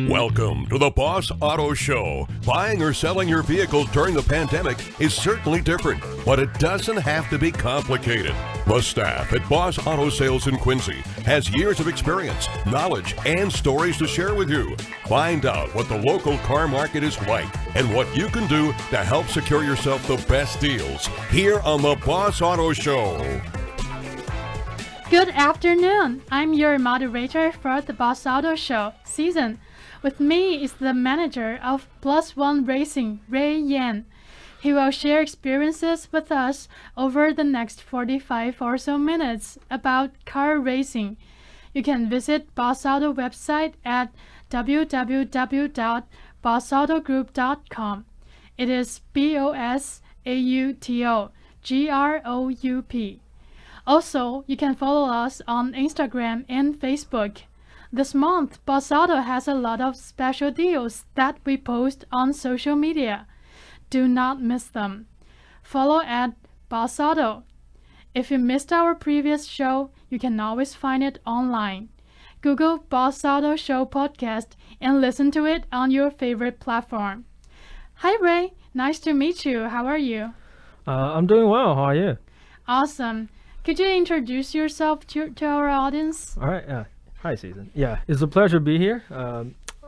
Welcome to the Bos Auto Show. Buying or selling your vehicle during the pandemic is certainly different, but it doesn't have to be complicated. The staff at Bos Auto Sales in Quincy has years of experience, knowledge, and stories to share with you. Find out what the local car market is like and what you can do to help secure yourself the best deals here on the Bos Auto Show. Good afternoon. I'm your moderator for the Bos Auto Show season. With me is the manager of Plus One Racing, Ray Yan. He will share experiences with us over the next 45 or so minutes about car racing. You can visit Bos Auto website at www.bosautogroup.com. It is BOSAUTOGROUP. Also, you can follow us on Instagram and Facebook. This month, Bos Auto has a lot of special deals that we post on social media. Do not miss them. Follow at Bos Auto. If you missed our previous show, you can always find it online. Google Bos Auto Show podcast and listen to it on your favorite platform. Hi Ray, nice to meet you. How are you? I'm doing well. How are you? Awesome. Could you introduce yourself to our audience? All right. Hi, Susan. Yeah, it's a pleasure to be here.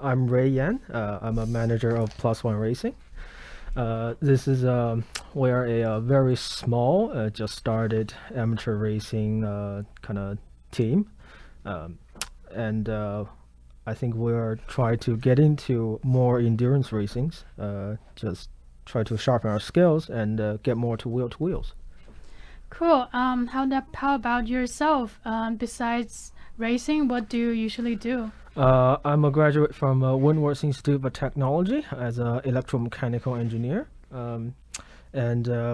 I'm Ray Yan. I'm a manager of Plus One Racing. We are a very small, just started amateur racing kind of team. And I think we are trying to get into more endurance racings, just try to sharpen our skills and get more to wheels. Cool. How about yourself? Besides racing, what do you usually do? I'm a graduate from Windward's Institute of Technology as an electromechanical engineer. And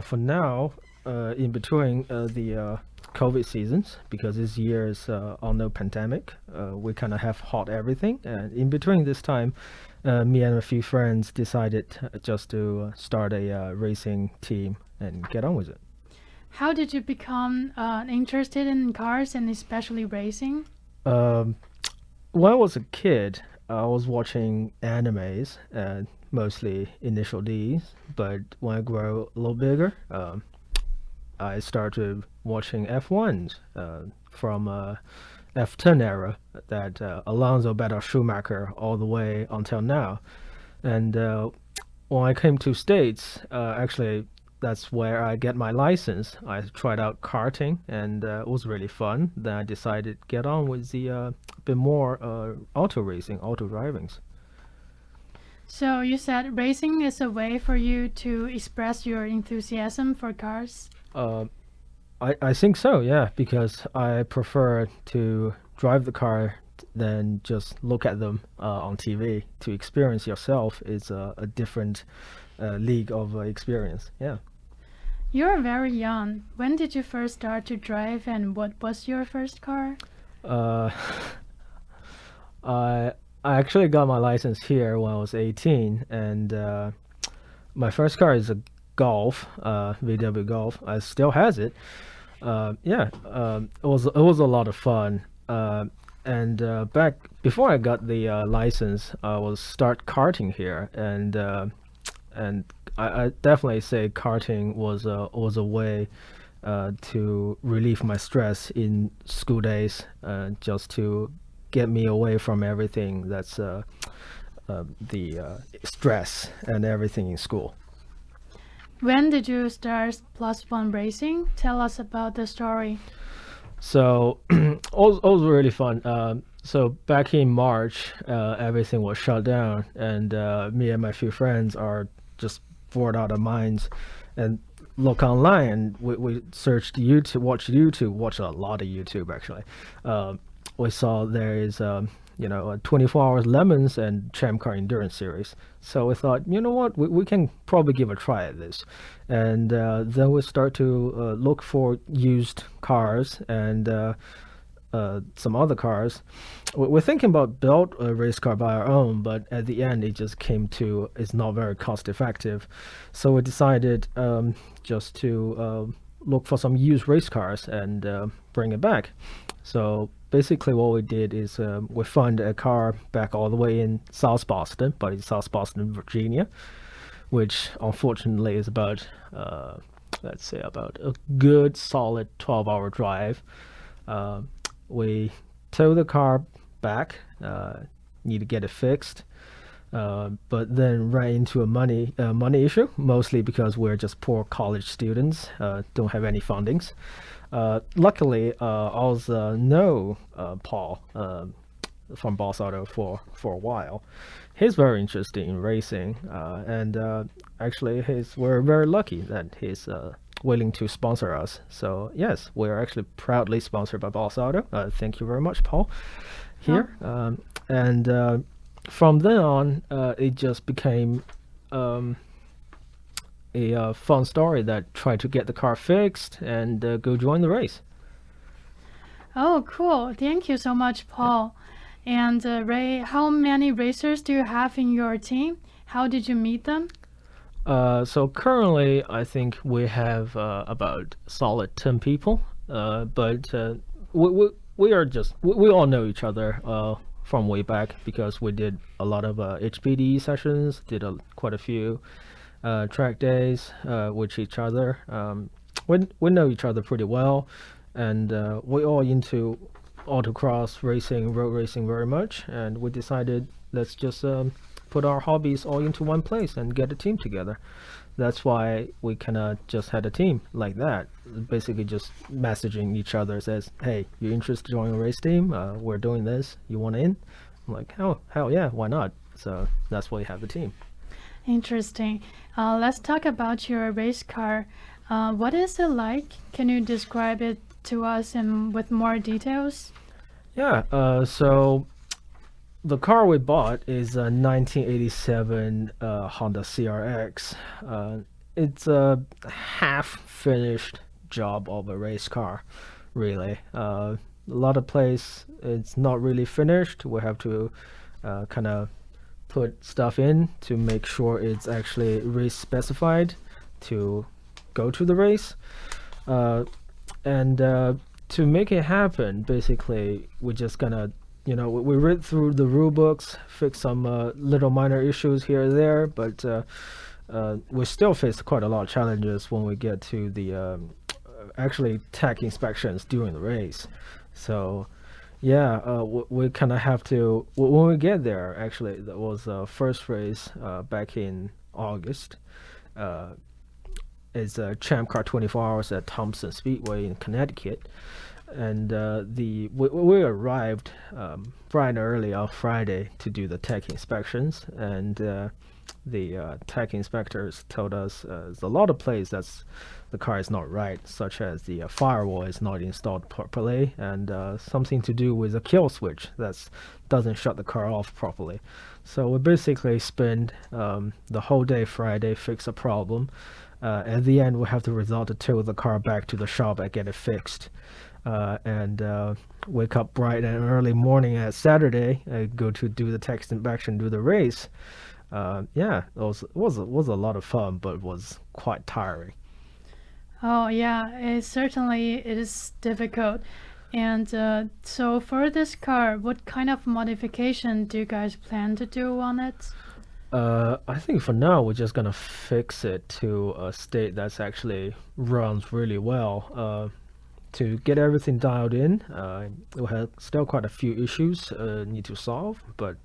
for now, in between the COVID seasons, because this year is on no pandemic, we kind of have hot everything. And in between this time, me and a few friends decided just to start a racing team and get on with it. How did you become interested in cars and especially racing? When I was a kid, I was watching animes, mostly Initial D's. But when I grew a little bigger, I started watching F1s from F10 era, that Alonso battled Schumacher all the way until now. And when I came to States, actually, that's where I get my license. I tried out karting, and it was really fun. Then I decided to get on with the bit more auto racing, auto drivings. So you said racing is a way for you to express your enthusiasm for cars? I think so, yeah, because I prefer to drive the car than just look at them on TV. To experience yourself is a different league of experience, yeah. You're very young. When did you first start to drive, and what was your first car? I actually got my license here when I was 18, and my first car is a Golf, VW Golf. I still has it. It was a lot of fun. And back before I got the license, I was start karting here, and I definitely say karting was a way to relieve my stress in school days, just to get me away from everything that's the stress and everything in school. When did you start Plus One Racing? Tell us about the story. So it was really fun. So back in March, everything was shut down, and me and my few friends are just bored out of minds, and look online, and we searched YouTube, watched a lot of YouTube actually. We saw there is a 24 Hours Lemons and Champ Car Endurance series. So we thought, you know what, we can probably give a try at this. And then we start to look for used cars and some other cars. We're thinking about build a race car by our own, but at the end it just came to it's not very cost effective. So we decided just to look for some used race cars and bring it back. So basically what we did is we found a car back all the way in South Boston, but in South Boston, Virginia, which unfortunately is about, let's say, about a good solid 12-hour drive. Uh, we tow the car back, need to get it fixed. But then ran into a money issue, mostly because we're just poor college students, don't have any fundings. Luckily, I also know Paul from Bos Auto for a while. He's very interested in racing, and actually, we're very lucky that he's willing to sponsor us. So yes, we are actually proudly sponsored by Bos Auto. Thank you very much, Paul. Here, and from then on, it just became a fun story that tried to get the car fixed and go join the race. Oh, cool. Thank you so much, Paul. And Ray, how many racers do you have in your team? How did you meet them? So currently, I think we have about solid 10 people, but we are just we all know each other from way back because we did a lot of HPD sessions, did quite a few track days with each other. We know each other pretty well, and we're all into autocross racing, road racing very much, and we decided let's just put our hobbies all into one place and get a team together. That's why we kind of just had a team like that, basically just messaging each other says, hey, you interested in joining a race team? We're doing this. You want in? I'm like, oh, hell yeah, why not? So that's why we have the team. Interesting. Let's talk about your race car. What is it like? Can you describe it to us with more details? Yeah, so the car we bought is a 1987 Honda CRX. It's a half-finished job of a race car, really. A lot of place it's not really finished. We have to kind of put stuff in to make sure it's actually race specified to go to the race. And to make it happen, basically, we're just gonna we read through the rule books, fix some little minor issues here and there, but we still face quite a lot of challenges when we get to the actually tech inspections during the race. So yeah, we kind of have to, when we get there, actually, that was first race back in August. It's a Champ Car 24 Hours at Thompson Speedway in Connecticut. And we arrived bright and early on Friday to do the tech inspections, and the tech inspectors told us there's a lot of places that's the car is not right, such as the firewall is not installed properly, and something to do with the kill switch that doesn't shut the car off properly. So we basically spend the whole day Friday fix a problem. At the end, we have to resort to tow the car back to the shop and get it fixed. And wake up bright and early morning at Saturday, go to do the tech inspection, do the race. Yeah, it was a lot of fun, but it was quite tiring. Oh yeah, it certainly is difficult. And so for this car, what kind of modification do you guys plan to do on it? I think for now we're just gonna fix it to a state that's actually runs really well. To get everything dialed in, we have still quite a few issues need to solve, but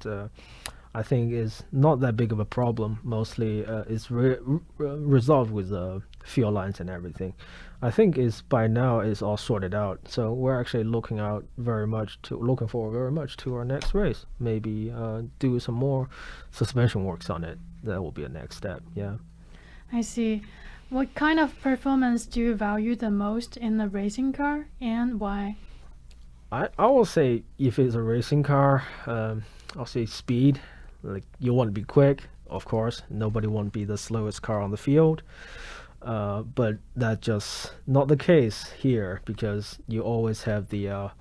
I think it's not that big of a problem. Mostly it's resolved with fuel lines and everything. I think by now it's all sorted out. So we're actually looking forward very much to our next race. Maybe do some more suspension works on it. That will be a next step. Yeah. I see. What kind of performance do you value the most in the racing car, and why? I will say if it's a racing car, I'll say speed. Like you want to be quick, of course. Nobody want to be the slowest car on the field. But that's just not the case here because you always have the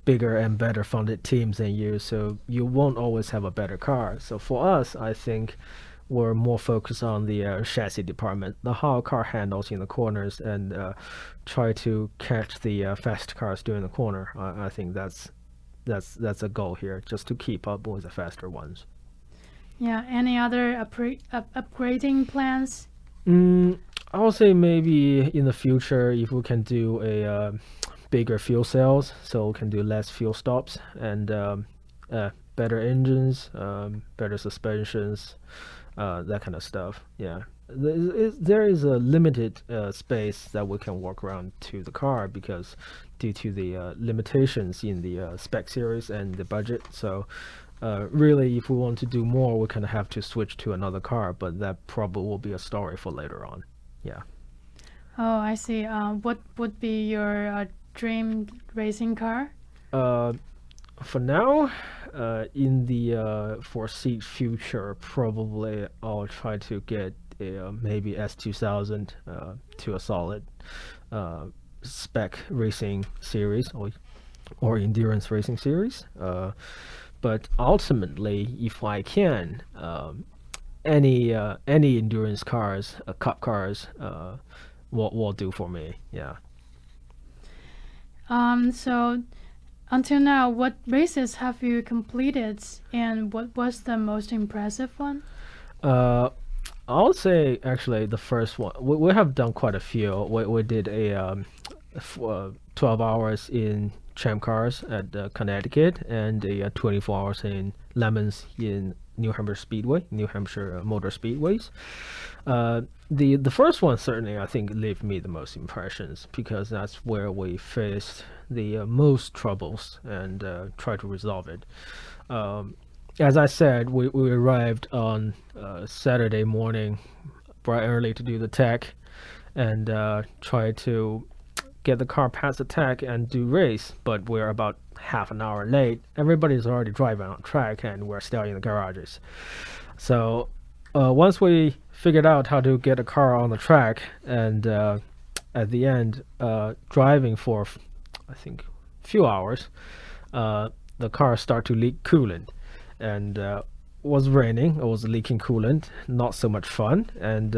bigger and better funded teams than you, so you won't always have a better car. So for us, I think we're more focused on the chassis department, the how car handles in the corners, and try to catch the fast cars during the corner. I think that's a goal here, just to keep up with the faster ones. Yeah. Any other upgrading plans? I would say maybe in the future, if we can do a bigger fuel cells, so we can do less fuel stops and better engines, better suspensions, that kind of stuff. Yeah, there is a limited space that we can work around to the car because due to the limitations in the spec series and the budget. So really, if we want to do more, we kind of have to switch to another car, but that probably will be a story for later on. Yeah. Oh, I see. What would be your dream racing car? For now, in the foreseen future, probably I'll try to get a maybe S2000 to a solid spec racing series or endurance racing series. But ultimately, if I can, any endurance cars, cup cars, will do for me. Yeah. So until now, what races have you completed, and what was the most impressive one? I'll say actually the first one. We have done quite a few. We did a 12 hours in Champ Cars at Connecticut and a 24 hours in Lemons in New Hampshire Speedway, New Hampshire Motor Speedways. The first one certainly I think left me the most impressions because that's where we faced the most troubles and tried to resolve it. As I said, we arrived on Saturday morning bright early to do the tech and try to get the car past the tech and do race, but we're about half an hour late. Everybody's already driving on track and we're still in the garages. So once we figured out how to get a car on the track and at the end driving for I think a few hours, the car started to leak coolant and was raining. It was leaking coolant, not so much fun. And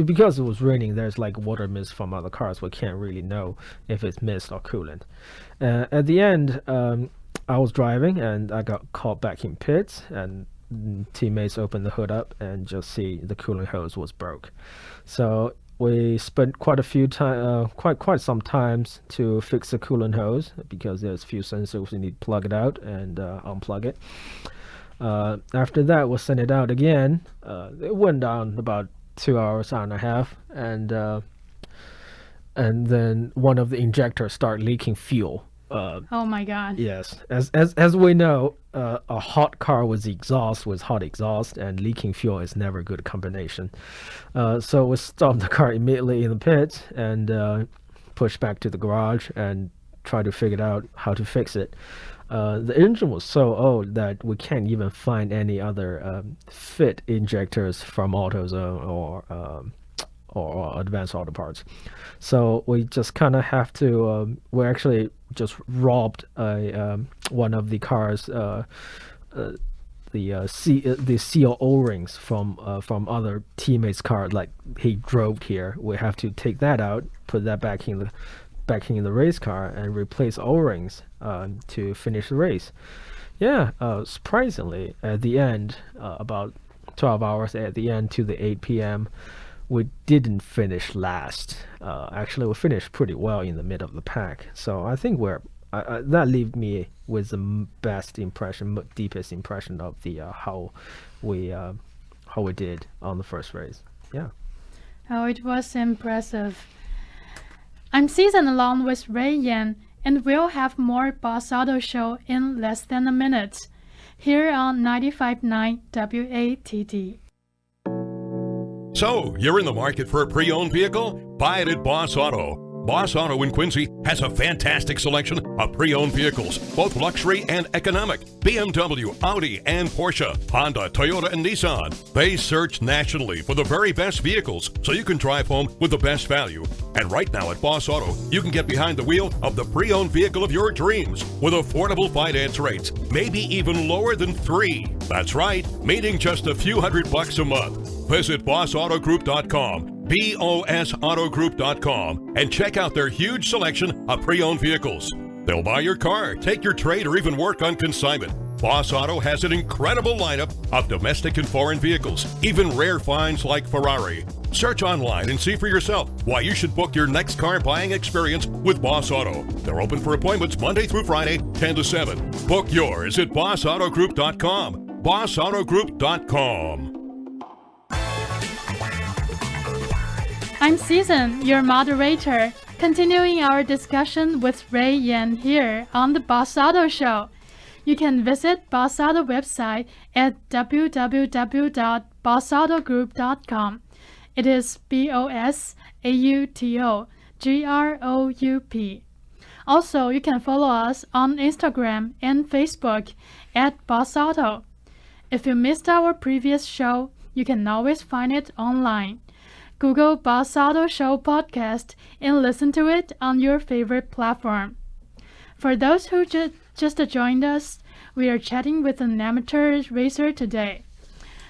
because it was raining, there's like water mist from other cars. We can't really know if it's mist or coolant. At the end, I was driving and I got caught back in pits, and teammates opened the hood up and just see the coolant hose was broke. So we spent quite some times to fix the coolant hose because there's a few sensors we need to plug it out and unplug it. After that, we'll send it out again. It went down about 2 hours, hour and a half, and then one of the injectors started leaking fuel. Oh my God. Yes, as we know, a hot car with hot exhaust and leaking fuel is never a good combination. So we stopped the car immediately in the pit and pushed back to the garage and tried to figure out how to fix it. The engine was so old that we can't even find any other fit injectors from AutoZone or Advanced Auto Parts. So we just kind of have to. We actually just robbed one of the cars, the seal O-rings from other teammates' car. Like he drove here, we have to take that out, put that back in the race car, and replace O-rings to finish the race. Yeah, surprisingly, at the end, about 12 hours at the end to the 8 p.m., we didn't finish last. Actually, we finished pretty well in the middle of the pack. So I think that left me with the best impression, deepest impression of the how we did on the first race. Yeah. Oh, it was impressive. I'm seasoned along with Ray Yan, and we'll have more Bos Auto Show in less than a minute, here on 95.9 WATD. So, you're in the market for a pre-owned vehicle? Buy it at Bos Auto. Bos Auto in Quincy has a fantastic selection of pre-owned vehicles, both luxury and economic. BMW, Audi, and Porsche, Honda, Toyota, and Nissan. They search nationally for the very best vehicles so you can drive home with the best value. And right now at Bos Auto, you can get behind the wheel of the pre-owned vehicle of your dreams with affordable finance rates, maybe even lower than 3. That's right, meaning just a few $100 a month. Visit BosAutoGroup.com, BOSAutogroup.com, and check out their huge selection of pre-owned vehicles. They'll buy your car, take your trade, or even work on consignment. Bos Auto has an incredible lineup of domestic and foreign vehicles, even rare finds like Ferrari. Search online and see for yourself why you should book your next car buying experience with Bos Auto. They're open for appointments Monday through Friday, 10 to 7. Book yours at BosAutoGroup.com, BosAutoGroup.com. I'm Susan, your moderator, continuing our discussion with Ray Yan here on the Bos Auto Show. You can visit Bos Auto website at www.bosautogroup.com. It is BOSAUTOGROUP. Also, you can follow us on Instagram and Facebook at Bos Auto. If you missed our previous show, you can always find it online. Google Bos Auto Show podcast and listen to it on your favorite platform. For those who just joined us, we are chatting with an amateur racer today.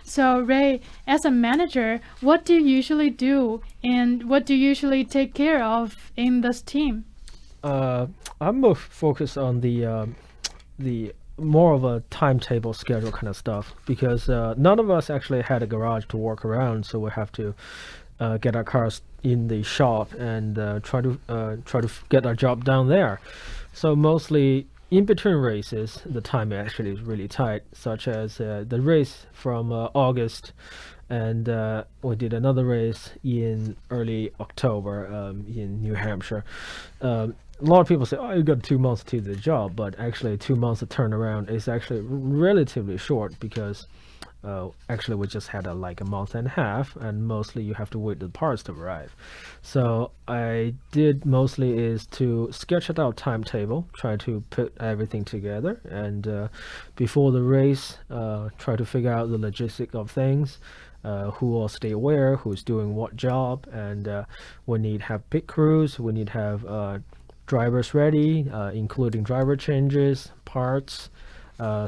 So Ray, as a manager, what do you usually do and what do you usually take care of in this team? I'm more focused on the more of a timetable schedule kind of stuff because none of us actually had a garage to walk around, so we have to get our cars in the shop and try to get our job done there. So mostly in between races, the time actually is really tight, such as the race from August, and we did another race in early October in New Hampshire. A lot of people say, oh, you got 2 months to do the job, but actually 2 months of turnaround is actually relatively short because actually we just had like a month and a half, and mostly you have to wait the parts to arrive. So I did mostly is to sketch it out timetable, try to put everything together, and before the race try to figure out the logistic of things, who will stay where, who's doing what job, and we need have pit crews, we need have drivers ready, including driver changes, parts,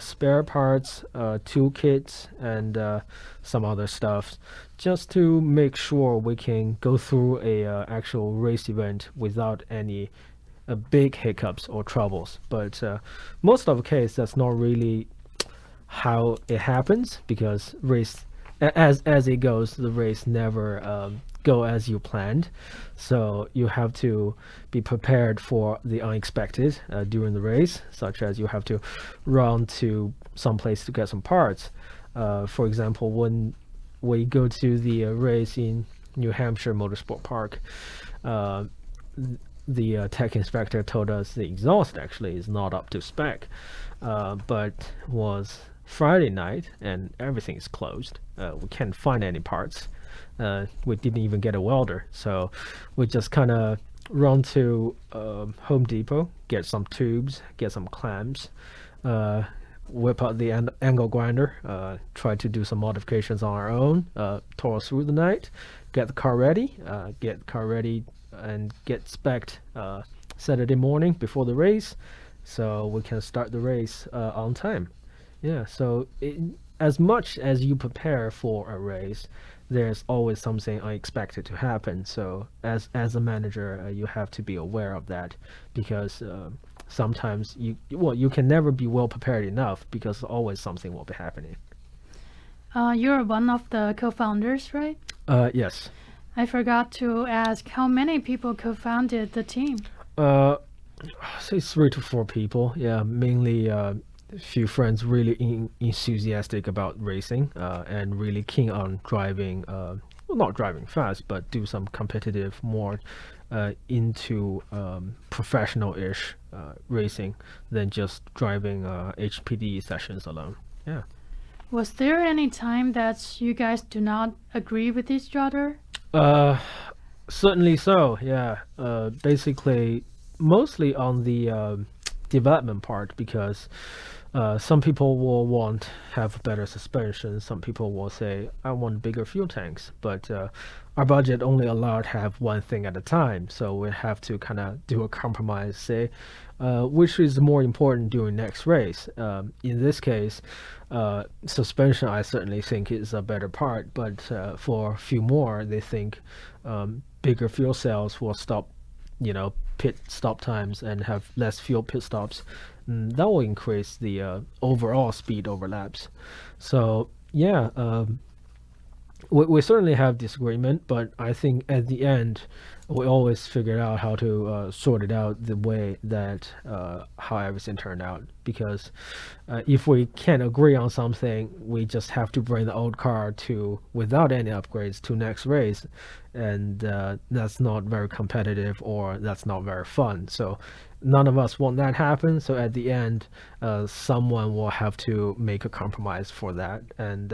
spare parts, toolkits, and some other stuff, just to make sure we can go through a actual race event without any big hiccups or troubles. But most of the case, that's not really how it happens, because race, as it goes, the race never go as you planned. So you have to be prepared for the unexpected during the race, such as you have to run to some place to get some parts. For example, when we go to the race in New Hampshire Motorsport Park, the tech inspector told us the exhaust actually is not up to spec, but was Friday night and everything is closed. We can't find any parts. We didn't even get a welder, so we just kind of run to Home Depot, get some tubes, get some clamps, whip out the angle grinder, try to do some modifications on our own, tore through the night, get the car ready, and get spec'd Saturday morning before the race, so we can start the race on time. Yeah, so as much as you prepare for a race, there's always something unexpected to happen. So as a manager, you have to be aware of that, because sometimes you can never be well prepared enough, because always something will be happening. You're one of the co-founders, right? Yes. I forgot to ask, how many people co-founded the team? Say 3 to 4 people. Yeah, mainly a few friends really enthusiastic about racing and really keen on driving, well, not driving fast, but do some competitive, more into professional-ish racing than just driving HPD sessions alone. Yeah. Was there any time that you guys do not agree with each other? Certainly so. Yeah. Basically, mostly on the development part because some people will want have better suspension. Some people will say, I want bigger fuel tanks, but our budget only allowed to have one thing at a time. So we have to kind of do a compromise, say which is more important during next race. In this case, suspension I certainly think is a better part, but for a few more, they think bigger fuel cells will stop pit stop times and have less fuel pit stops. That will increase the overall speed overlaps. So yeah, we certainly have disagreement, but I think at the end we always figured out how to sort it out the way that how everything turned out. Because if we can't agree on something, we just have to bring the old car to without any upgrades to next race, and that's not very competitive or that's not very fun. So none of us want that happen. So at the end, someone will have to make a compromise for that, and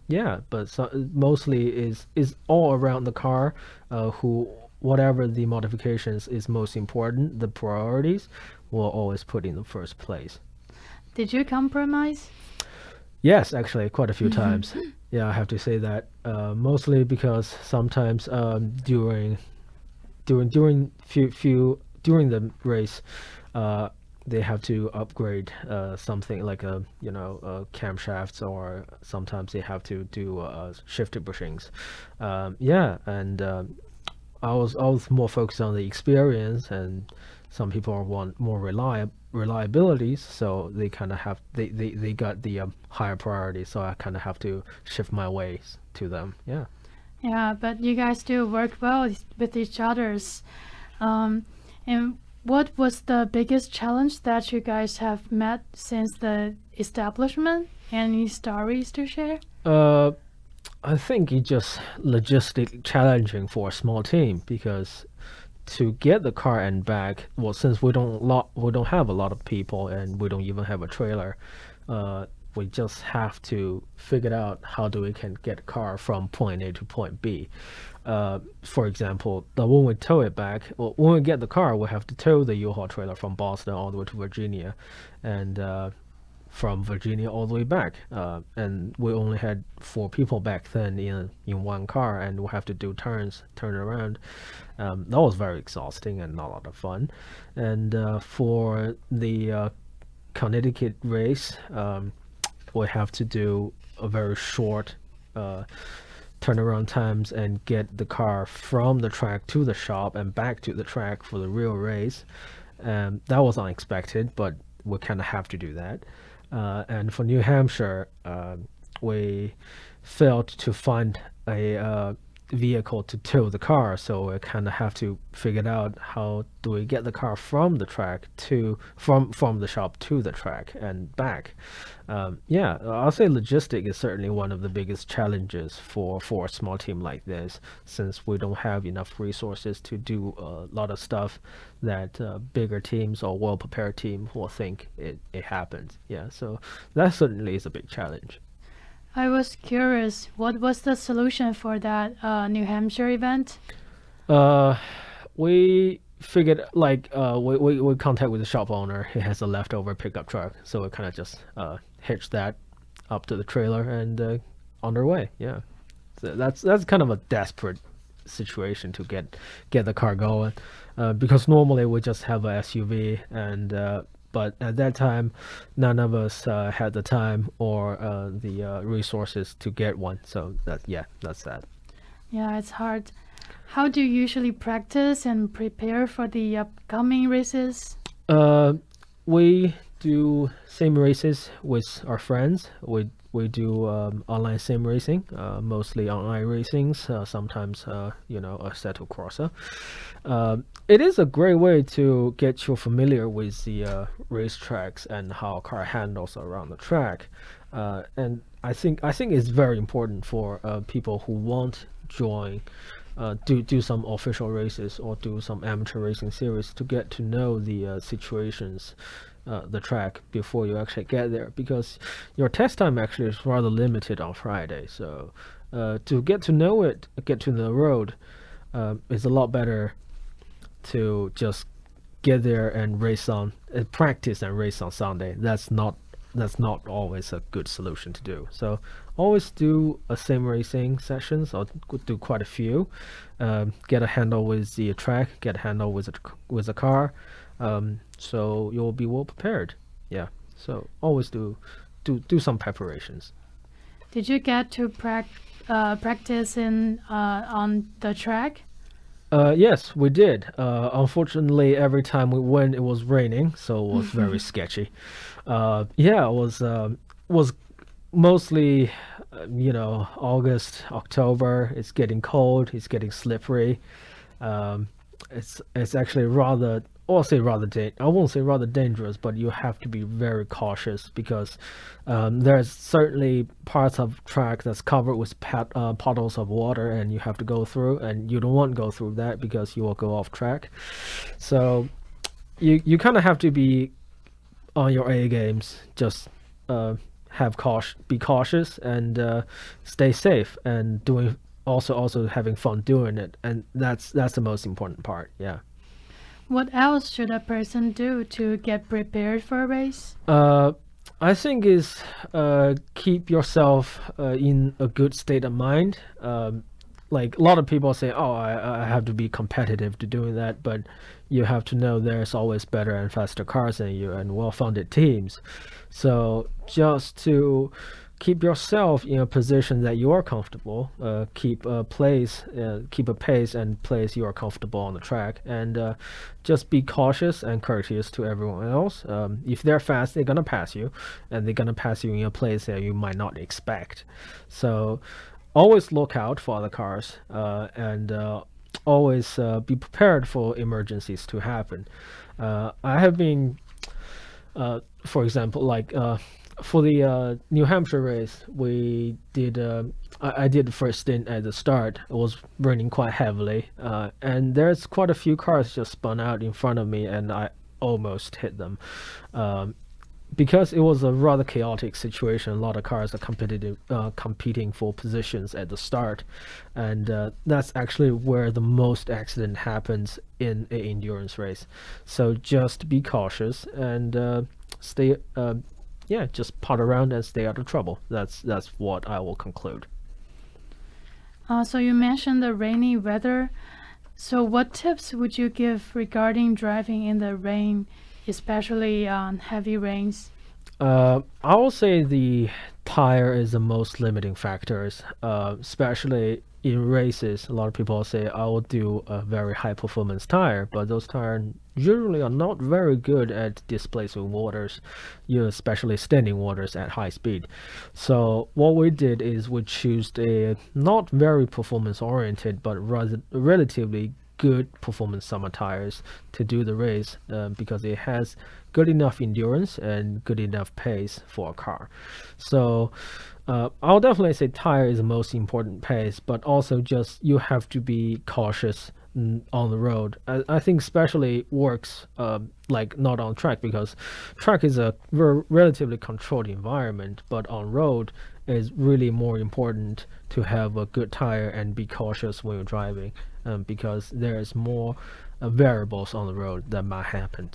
yeah, but mostly is all around the car. Who whatever the modifications is most important, the priorities will always put in the first place. Did you compromise? Yes, actually, quite a few times. Yeah, I have to say that. Mostly because sometimes during the race, they have to upgrade something like camshafts, or sometimes they have to do shifted bushings. Yeah, and I was more focused on the experience, and some people want more reliabilities, so they kind of have they got the higher priority. So I kind of have to shift my ways to them. Yeah. Yeah, but you guys still work well with each others. And what was the biggest challenge that you guys have met since the establishment? Any stories to share? I think it's just logistic challenging for a small team because to get the car and back, well, since we don't have a lot of people and we don't even have a trailer, we just have to figure out how do we can get a car from point A to point B. For example, when we tow it back, well, when we get the car, we have to tow the U-Haul trailer from Boston all the way to Virginia, and from Virginia all the way back. And we only had 4 people back then in one car, and we have to do turn around. That was very exhausting and not a lot of fun. And for the Connecticut race, we have to do a very short turnaround times and get the car from the track to the shop and back to the track for the real race. That was unexpected, but we kind of have to do that. And for New Hampshire, we failed to find a vehicle to tow the car, so we kind of have to figure out how do we get the car from the track to from the shop to the track and back. Yeah, I'll say logistic is certainly one of the biggest challenges for a small team like this, since we don't have enough resources to do a lot of stuff that bigger teams or well-prepared team will think it happens. Yeah, so that certainly is a big challenge. I was curious, what was the solution for that New Hampshire event? We figured we contact with the shop owner. He has a leftover pickup truck, so we kind of just hitched that up to the trailer and on their way. Yeah, so that's kind of a desperate situation to get the car going, because normally we just have a SUV and. But at that time, none of us had the time or the resources to get one. So that's that. Yeah, it's hard. How do you usually practice and prepare for the upcoming races? We do sim races with our friends. We do online sim racing, mostly on iRacings, sometimes Assetto Corsa. It is a great way to get you familiar with the racetracks and how a car handles around the track. And I think it's very important for people who want join do some official races or do some amateur racing series to get to know the situations, the track before you actually get there, because your test time actually is rather limited on Friday. So to get to know it, get to know the road, it's a lot better to just get there and race on practice and race on Sunday. That's not always a good solution to do. So always do a sim racing sessions, or do quite a few. Get a handle with the track, get a handle with a car, so you'll be well prepared. Yeah. So always do some preparations. Did you get to practice on the track? Yes, we did. Unfortunately, every time we went, it was raining, so it was very sketchy. Yeah, it was mostly, August, October. It's getting cold. It's getting slippery. It's actually rather, I'll say rather I won't say rather dangerous, but you have to be very cautious because there's certainly parts of track that's covered with puddles of water, and you have to go through, and you don't want to go through that because you will go off track. So you kind of have to be on your A games. Just be cautious and stay safe, and doing also having fun doing it, and that's the most important part. Yeah. What else should a person do to get prepared for a race? I think is keep yourself in a good state of mind. Like a lot of people say, oh, I have to be competitive to doing that, but you have to know there's always better and faster cars than you and well-funded teams. So just to keep yourself in a position that you are comfortable, keep a pace and place you are comfortable on the track, and just be cautious and courteous to everyone else. If they're fast, they're gonna pass you, and they're gonna pass you in a place that you might not expect. So always look out for other cars, and always be prepared for emergencies to happen. I have been, for example, like for the New Hampshire race, we did. I did the first stint at the start. It was raining quite heavily, and there's quite a few cars just spun out in front of me, and I almost hit them. Because it was a rather chaotic situation, a lot of cars are competing for positions at the start, and that's actually where the most accident happens in an endurance race. So just be cautious and stay. Just pot around and stay out of trouble. That's what I will conclude. So you mentioned the rainy weather. So what tips would you give regarding driving in the rain, especially on heavy rains? I will say the tire is the most limiting factors, especially in races. A lot of people say I will do a very high performance tire, but those tires usually are not very good at displacing waters, especially standing waters at high speed. So what we did is we chose a not very performance oriented, but rather relatively good performance summer tires to do the race, because it has good enough endurance and good enough pace for a car. So I'll definitely say tire is the most important pace, but also just you have to be cautious on the road. I think especially works like not on track, because track is a relatively controlled environment, but on road is really more important to have a good tire and be cautious when you're driving, because there's more variables on the road that might happen.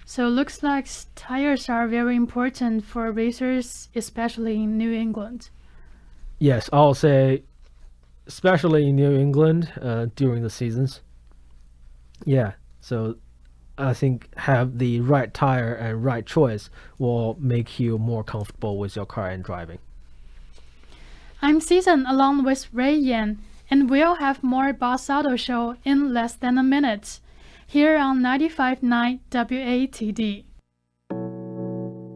So looks like tires are very important for racers, especially in New England. Yes, I'll say especially in New England during the seasons. Yeah, so I think have the right tire and right choice will make you more comfortable with your car and driving. I'm Season along with Ray Yan, and we'll have more Bos Auto Show in less than a minute, here on 95.9 WATD.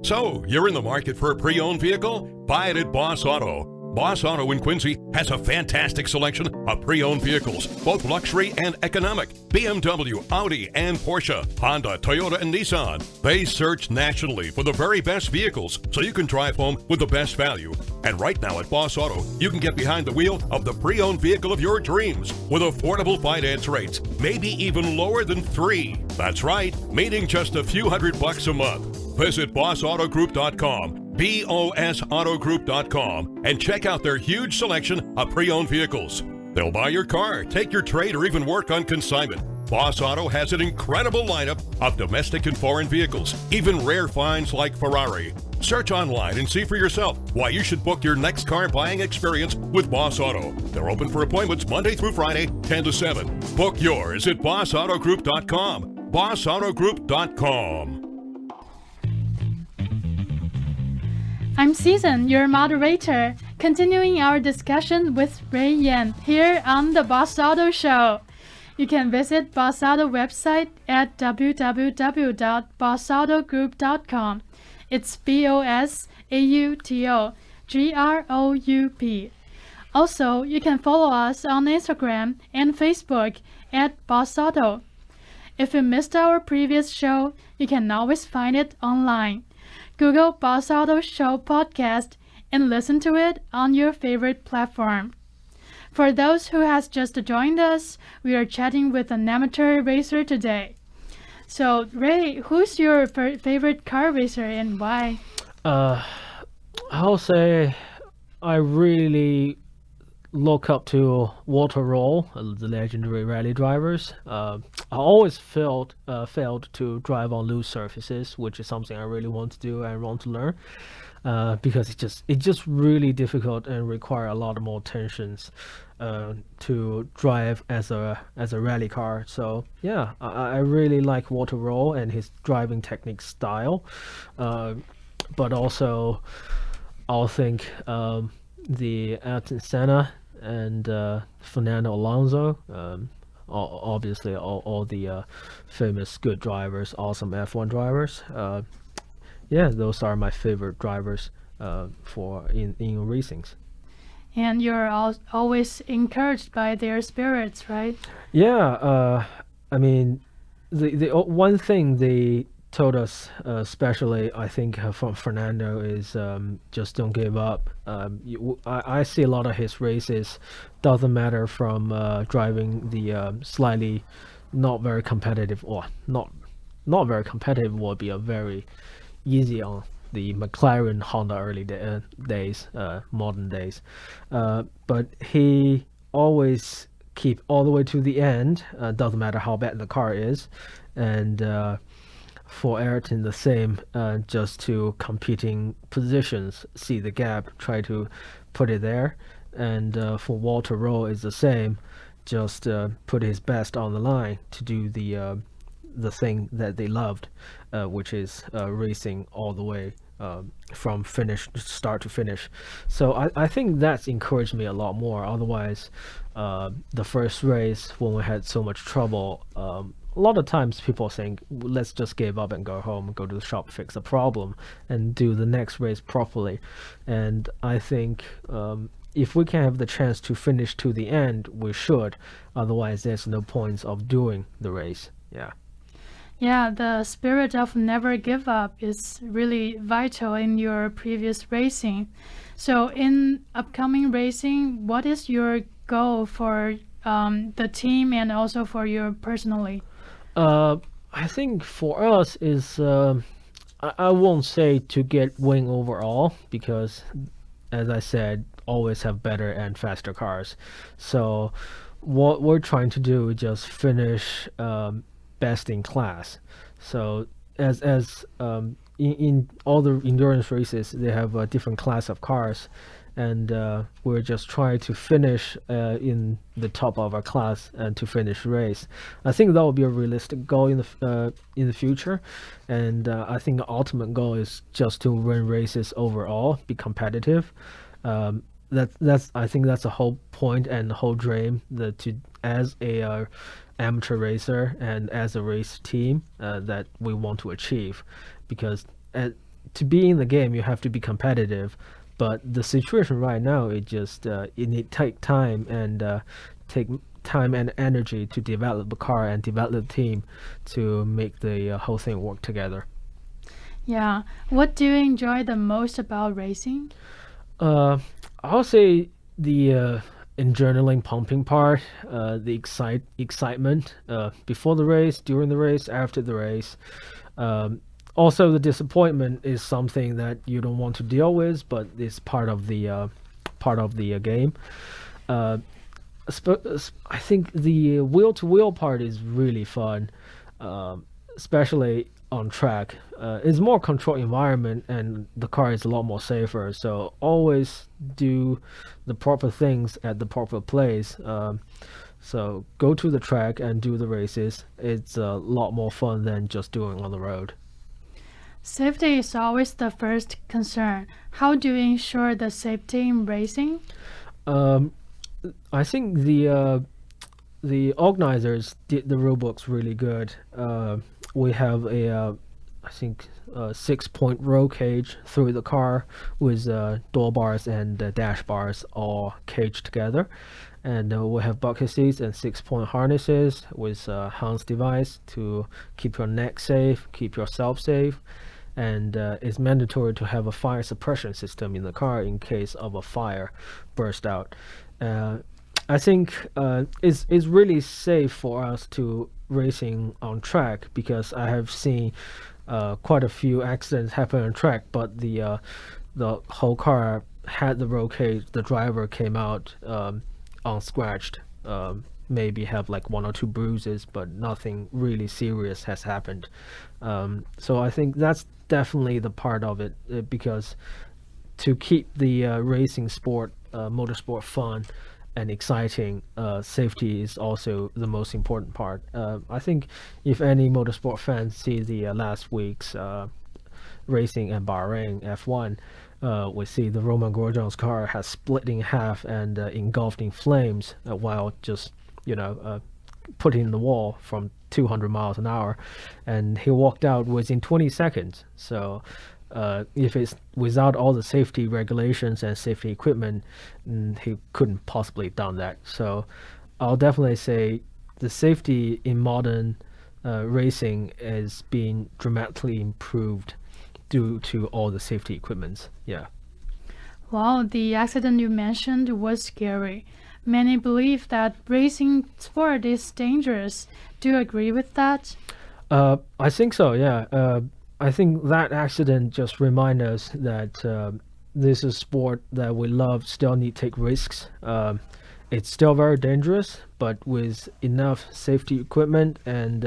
So, you're in the market for a pre-owned vehicle? Buy it at Bos Auto. Bos Auto in Quincy has a fantastic selection of pre-owned vehicles, both luxury and economic. BMW, Audi, and Porsche, Honda, Toyota, and Nissan. They search nationally for the very best vehicles so you can drive home with the best value. And right now at Bos Auto, you can get behind the wheel of the pre-owned vehicle of your dreams with affordable finance rates, maybe even lower than 3. That's right, meaning just a few $100 a month. Visit bossautogroup.com, bosautogroup.com, and check out their huge selection of pre-owned vehicles. They'll buy your car, take your trade, or even work on consignment. Bos Auto has an incredible lineup of domestic and foreign vehicles, even rare finds like Ferrari. Search online and see for yourself why you should book your next car buying experience with Bos Auto. They're open for appointments Monday through Friday, 10 to 7. Book yours at bosautogroup.com. bosautogroup.com. I'm Season, your moderator, continuing our discussion with Ray Yan here on the Bos Auto Show. You can visit Bos Auto website at www.bosautogroup.com. It's BOSAUTOGROUP. Also, you can follow us on Instagram and Facebook at Bos Auto. If you missed our previous show, you can always find it online. Google Bos Auto Show podcast and listen to it on your favorite platform. For those who has just joined us, we are chatting with an amateur racer today. So, Ray, who's your favorite car racer and why? I'll say I really look up to Walter Roll, the legendary rally drivers. I always failed to drive on loose surfaces, which is something I really want to do and want to learn. Because it's just really difficult and require a lot more tensions to drive as a rally car. So yeah, I really like Walter Roll and his driving technique style, but also I'll think the Ayrton Senna and Fernando Alonso. Obviously all the famous good drivers, awesome F1 drivers. Yeah, those are my favorite drivers for in racings. And you're always encouraged by their spirits, right? Yeah, I mean, the one thing they told us, especially I think from Fernando, is just don't give up. I see a lot of his races. Doesn't matter from driving the slightly not very competitive, or not very competitive would be a very easy on the McLaren Honda early days, modern days, but he always keep all the way to the end. Doesn't matter how bad the car is, and for Ayrton the same, just to competing positions, see the gap, try to put it there, and for Walter Rowe is the same, just put his best on the line to do the thing that they loved, which is racing all the way from start to finish. So I think that's encouraged me a lot more. Otherwise, the first race when we had so much trouble, a lot of times people think let's just give up and go home, go to the shop, fix the problem, and do the next race properly. And I think if we can have the chance to finish to the end, we should. Otherwise, there's no points of doing the race. Yeah. Yeah, the spirit of never give up is really vital in your previous racing. So in upcoming racing, what is your goal for the team and also for you personally? I think for us is I won't say to get win overall, because as I said, always have better and faster cars. So what we're trying to do is just finish best in class. So as in all the endurance races, they have a different class of cars, and we're just trying to finish in the top of our class and to finish the race. I think that will be a realistic goal in the future, and I think the ultimate goal is just to win races overall, be competitive. That's I think that's the whole point and the whole dream, that to as a amateur racer and as a race team that we want to achieve, because to be in the game you have to be competitive, but the situation right now it just it need take time and energy to develop the car and develop the team to make the whole thing work together. Yeah, what do you enjoy the most about racing? I'll say the adrenaline pumping part, the excitement before the race, during the race, after the race. Also, the disappointment is something that you don't want to deal with, but it's part of the game. I think the wheel-to-wheel part is really fun, especially on track. It's more controlled environment, and the car is a lot more safer. So always do the proper things at the proper place. So go to the track and do the races. It's a lot more fun than just doing on the road. Safety is always the first concern. How do you ensure the safety in racing? Um, I think the organizers did the rule books really good. We have I think, 6-point roll cage through the car with door bars and dash bars all caged together. And we have bucket seats and 6-point harnesses with Hans device to keep your neck safe, keep yourself safe. And it's mandatory to have a fire suppression system in the car in case of a fire burst out. I think it's really safe for us to racing on track because I have seen quite a few accidents happen on track, but the whole car had the roll cage. The driver came out unscratched. Maybe have like 1 or 2 bruises, but nothing really serious has happened. So I think that's definitely the part of it because to keep the racing sport, motorsport fun and exciting, safety is also the most important part. I think if any motorsport fans see the last week's racing in Bahrain F1, we see the Roman Grosjean's car has split in half and engulfed in flames while just put in the wall from 200 miles an hour, and he walked out within 20 seconds. So if it's without all the safety regulations and safety equipment, he couldn't possibly have done that. So I'll definitely say the safety in modern racing is being dramatically improved due to all the safety equipments. Yeah. Wow, the accident you mentioned was scary. Many believe that racing sport is dangerous. Do you agree with that? I think so, yeah. I think that accident just reminds us that this is sport that we love, still need to take risks. It's still very dangerous, but with enough safety equipment and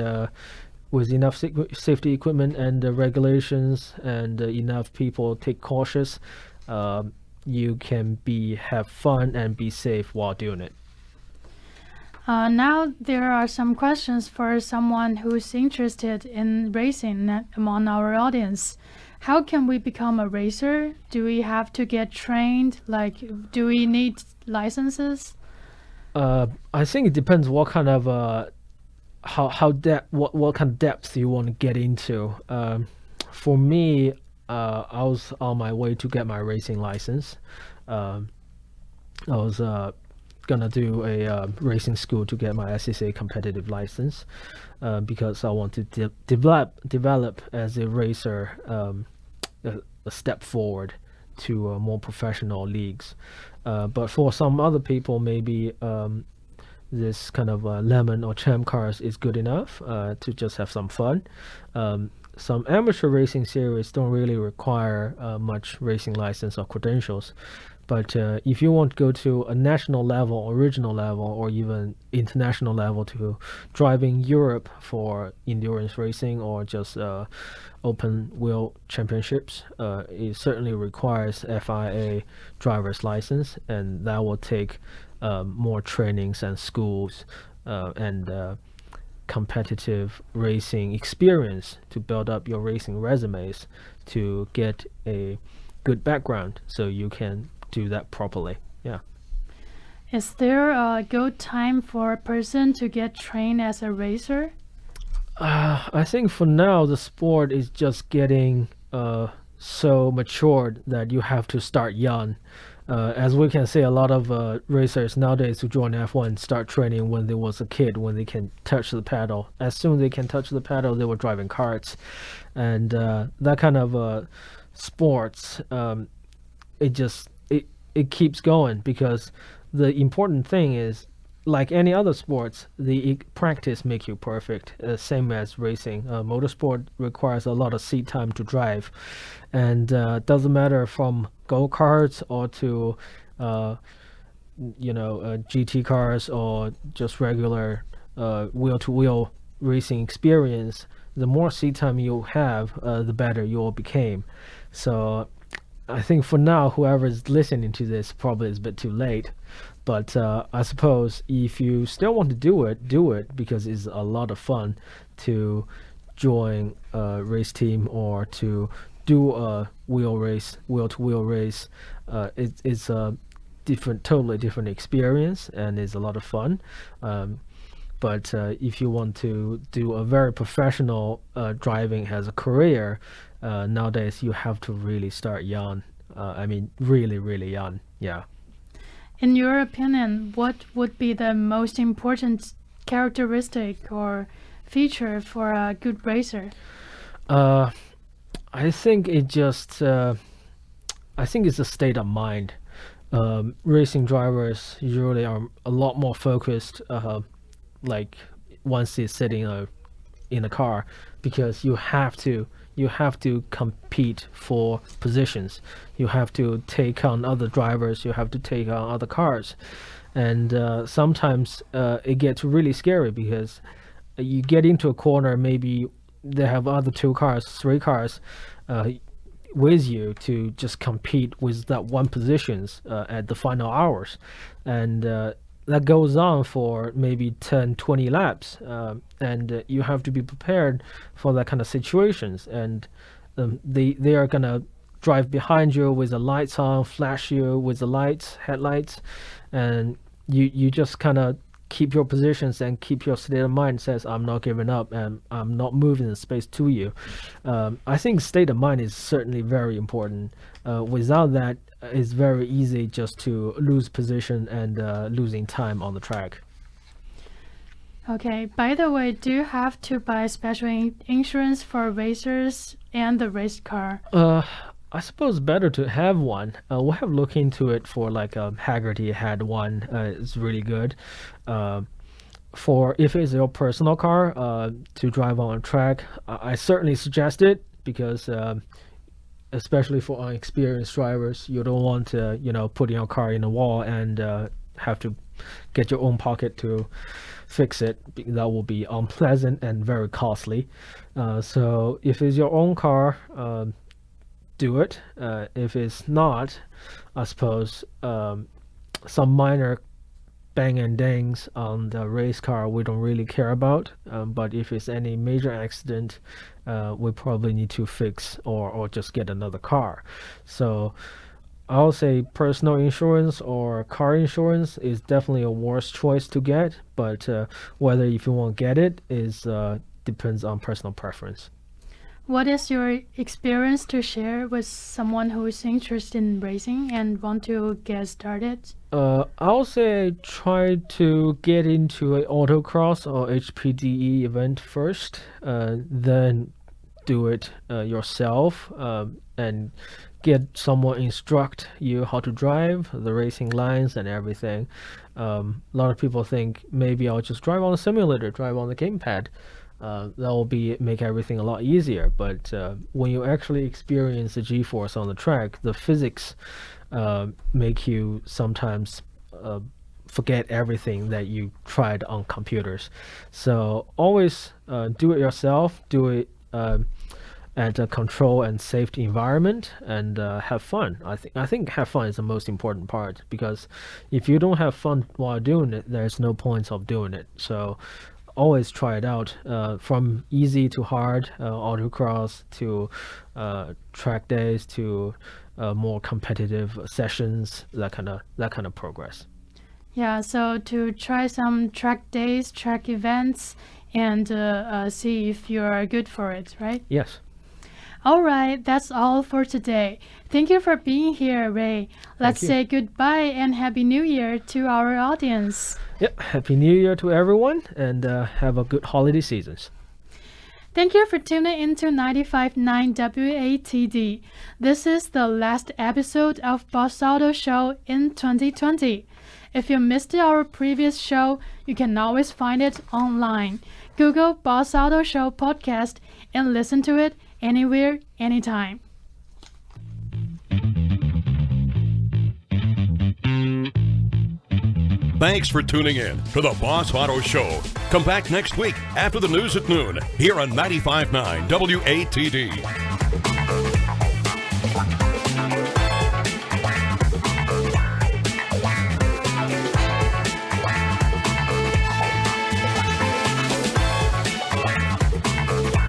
safety equipment and regulations and enough people take cautious, you can have fun and be safe while doing it. Now there are some questions for someone who's interested in racing among our audience. How can we become a racer? Do we have to get trained? Like, do we need licenses? I think it depends what kind of what kind of depth you want to get into. For me, I was on my way to get my racing license. I was gonna do a racing school to get my SCCA competitive license because I want to develop as a racer, a step forward to more professional leagues. But for some other people, maybe this kind of lemon or champ cars is good enough to just have some fun. Some amateur racing series don't really require much racing license or credentials. But if you want to go to a national level, regional level, or even international level to drive in Europe for endurance racing or just open wheel championships, it certainly requires FIA driver's license, and that will take more trainings and schools and competitive racing experience to build up your racing resumes to get a good background so you can do that properly. Yeah. Is there a good time for a person to get trained as a racer? I think for now the sport is just getting so matured that you have to start young. As we can see, a lot of racers nowadays who join F1 start training when they was a kid, when they can touch the pedal. As soon as they can touch the pedal, they were driving karts. And that kind of sports, it keeps going because the important thing is, like any other sports, the practice makes you perfect. Same as racing, motorsport requires a lot of seat time to drive, and doesn't matter from go karts or to GT cars or just regular wheel-to-wheel racing experience, the more seat time you have, the better you will become. So I think for now, whoever is listening to this probably is a bit too late. But I suppose if you still want to do it because it's a lot of fun to join a race team or to do a wheel-to-wheel race. It's a totally different experience, and it's a lot of fun. But if you want to do a very professional driving as a career, nowadays you have to really start young. I mean, really, really young. Yeah. In your opinion, what would be the most important characteristic or feature for a good racer? I think I think it's a state of mind. Racing drivers usually are a lot more focused, like once they're sitting in a car, because you have to compete for positions. You have to take on other drivers. You have to take on other cars, and sometimes it gets really scary because you get into a corner. Maybe they have other 2 cars, 3 cars with you to just compete with that one positions at the final hours, and that goes on for maybe 10, 20 laps, and you have to be prepared for that kind of situations. And they are gonna drive behind you with the lights on, flash you with the headlights, and you just kind of keep your positions and keep your state of mind says, I'm not giving up and I'm not moving the space to you. I think state of mind is certainly very important. Without that, it's very easy just to lose position and losing time on the track. Okay, by the way, do you have to buy special insurance for racers and the race car? I suppose better to have one. We have looked into it for like Haggerty had one. It's really good. For if it's your personal car to drive on a track, I certainly suggest it because especially for unexperienced drivers, you don't want to put your car in a wall and have to get your own pocket to fix it. That will be unpleasant and very costly. So if it's your own car, do it. If it's not, I suppose some minor bang and dings on the race car we don't really care about. But if it's any major accident, we probably need to fix or just get another car. So I'll say personal insurance or car insurance is definitely a worse choice to get. But whether if you want to get it is depends on personal preference. What is your experience to share with someone who is interested in racing and want to get started? I'll say try to get into an autocross or HPDE event first, then do it yourself, and get someone instruct you how to drive, the racing lines and everything. A lot of people think maybe I'll just drive on a simulator, drive on the gamepad. That will make everything a lot easier. But when you actually experience the G-force on the track, the physics make you sometimes forget everything that you tried on computers. So always do it yourself. Do it at a controlled and safe environment, and have fun. I think have fun is the most important part, because if you don't have fun while doing it, there's no point of doing it. So always try it out, from easy to hard, autocross to track days to more competitive sessions, that kind of progress. Yeah, so to try some track days, track events, and see if you are good for it, right? Yes. All right, that's all for today. Thank you for being here, Ray. Let's say goodbye and Happy New Year to our audience. Yep, Happy New Year to everyone, and have a good holiday seasons. Thank you for tuning into 95.9 WATD. This is the last episode of Bos Auto Show in 2020. If you missed our previous show, you can always find it online. Google Bos Auto Show podcast and listen to it anywhere, anytime. Thanks for tuning in to the Bos Auto Show. Come back next week after the news at noon here on 95.9 WATD.